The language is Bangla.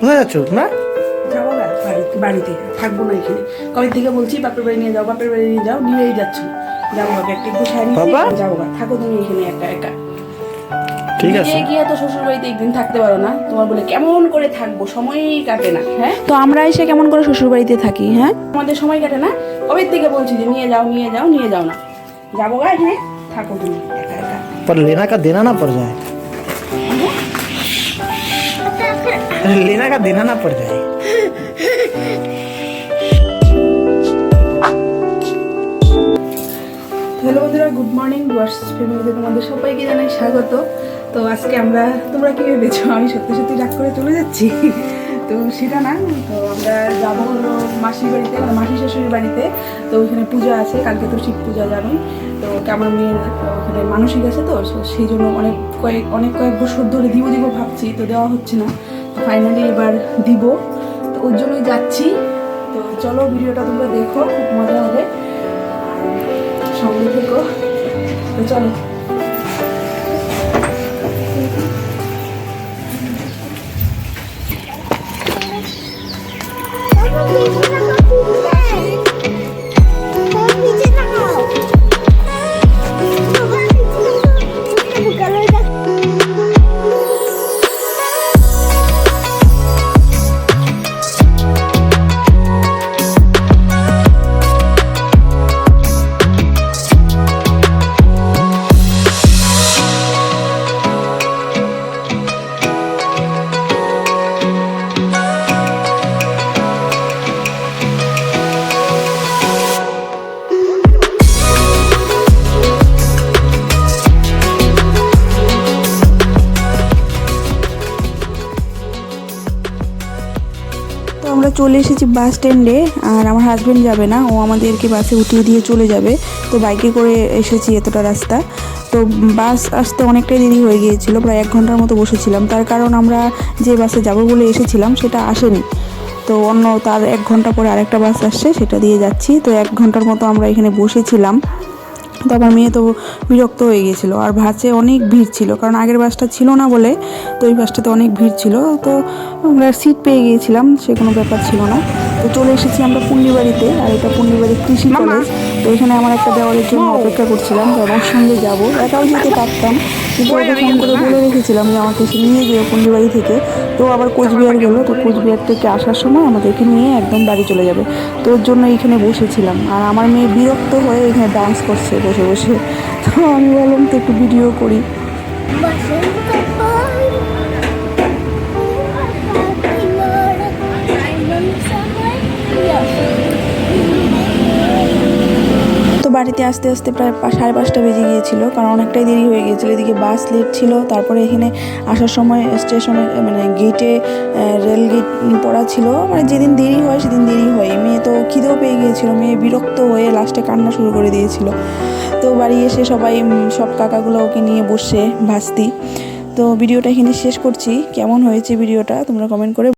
কোথায় যাচ্ছ না? যাবো বাড়িতে থাকবো না এখানে। কবে থেকে বলছি বাপের বাড়ি নিয়ে যাও, বাপের বাড়ি নিয়ে যাও, নিয়েই যাচ্ছ। যাবো বাবা, একটা একটু শাড়ি যাবো বা, থাকো তুমি এখানে একা একা। ঠিক আছে, গিয়ে তো শ্বশুর বাড়িতে একদিন থাকতে পারো না, তোমার বলে কেমন করে থাকবো, সময়ই কাটে না। হ্যাঁ, তো আমরা এসে কেমন করে শ্বশুর বাড়িতে থাকি? হ্যাঁ, আমাদের সময় কাটে না। কবে থেকে বলছি যে নিয়ে যাও নিয়ে যাও, নিয়ে যাও না। যাবো গা, এখানে থাকো তুমি একা একা। पर लेना का देना ना पड़ जाए, लेना का देना ना पड़ जाए। হ্যালো বন্ধুরা, গুড মর্নিং। ডুয়ার্স ফ্যামিলিতে তোমাদের সবাইকে জানাই স্বাগত। তো আজকে তোমরা কি ভেবেছো আমি সত্যি সত্যি রাগ করে চলে যাচ্ছি? তো সেটা না, তো আমরা যাবো হলো মাসির বাড়িতে, মানে মাসি শাশুড়ির বাড়িতে। তো ওইখানে পূজা আছে, কালকে তো শিব পূজা জানোই। তো আমার মেয়ের ওখানে মানসিক আছে, তো সেই জন্য অনেক কয়েক বছর ধরে দিব ভাবছি, তো দেওয়া হচ্ছে না। তো ফাইনালি এবার দিব, তো ওর জন্যই যাচ্ছি। তো চলো ভিডিওটা তোমরা দেখো, খুব মজা হবে, সঙ্গে থেকো। তো চলো। আমরা চলে এসেছি বাস স্ট্যান্ডে, আর আমার হাজব্যান্ড যাবে না, ও আমাদেরকে বাসে উঠিয়ে দিয়ে চলে যাবে। তো বাইকে করে এসেছি এতটা রাস্তা। তো বাস আসতে অনেকটাই দেরি হয়ে গিয়েছিল, প্রায় 1 ঘন্টার মতো বসেছিলাম। তার কারণ আমরা যে বাসে যাব বলে এসেছিলাম সেটা আসেনি। তো তার 1 ঘন্টা পরে আরেকটা বাস আসছে, সেটা দিয়ে যাচ্ছি। তো 1 ঘন্টার মতো আমরা এখানে বসেছিলাম। তো আমার মেয়ে তো বিরক্ত হয়ে গিয়েছিলো, আর বাসে অনেক ভিড় ছিল, কারণ আগের বাসটা ছিল না বলে। তো ওই বাসটাতে অনেক ভিড় ছিল, তো আমরা সিট পেয়ে গিয়েছিলাম, সে কোনো ব্যাপার ছিল না। তো চলে এসেছি আমরা পূর্ণিবাড়িতে, আর এটা পূর্ণিবাড়ি কৃষি কলেজ। তো এখানে আমার একটা দেওয়ালের জন্য অপেক্ষা করছিলাম, যে আমার সঙ্গে যাবো, একাও যেতে পারতাম, কিন্তু ওকে ফোন করে বলে রেখেছিলাম যে আমাকে এসে নিয়ে যেও পূর্ণিবাড়ি থেকে। তো আবার কোচবিহার গেলো, তো কোচবিহার থেকে আসার সময় আমাদেরকে নিয়ে একদম বাড়ি চলে যাবে। তো ওর জন্য এখানে বসেছিলাম, আর আমার মেয়ে বিরক্ত হয়ে এখানে ডান্স করছে বসে বসে। তো আমি বললাম তো একটু ভিডিও করি। তো বাড়িতে আসতে আসতে প্রায় 5:30 বেজে গিয়েছিল, কারণ অনেকটাই দেরি হয়ে গিয়েছিল। এদিকে বাস লেট ছিল, তারপরে এখানে আসার সময় স্টেশনে মানে গেটে রেল গেট পড়া ছিল, মানে যেদিন দেরি হয় সেদিন দেরি হয়। মেয়ে তো খিদেও পেয়ে গিয়েছিল, মেয়ে বিরক্ত হয়ে লাস্টে কান্না শুরু করে দিয়েছিল। তো বাড়ি এসে সব কাকাগুলো ওকে নিয়ে বসে ভাস্তি। তো ভিডিওটা এখানে শেষ করছি। কেমন হয়েছে ভিডিওটা তোমরা কমেন্ট করে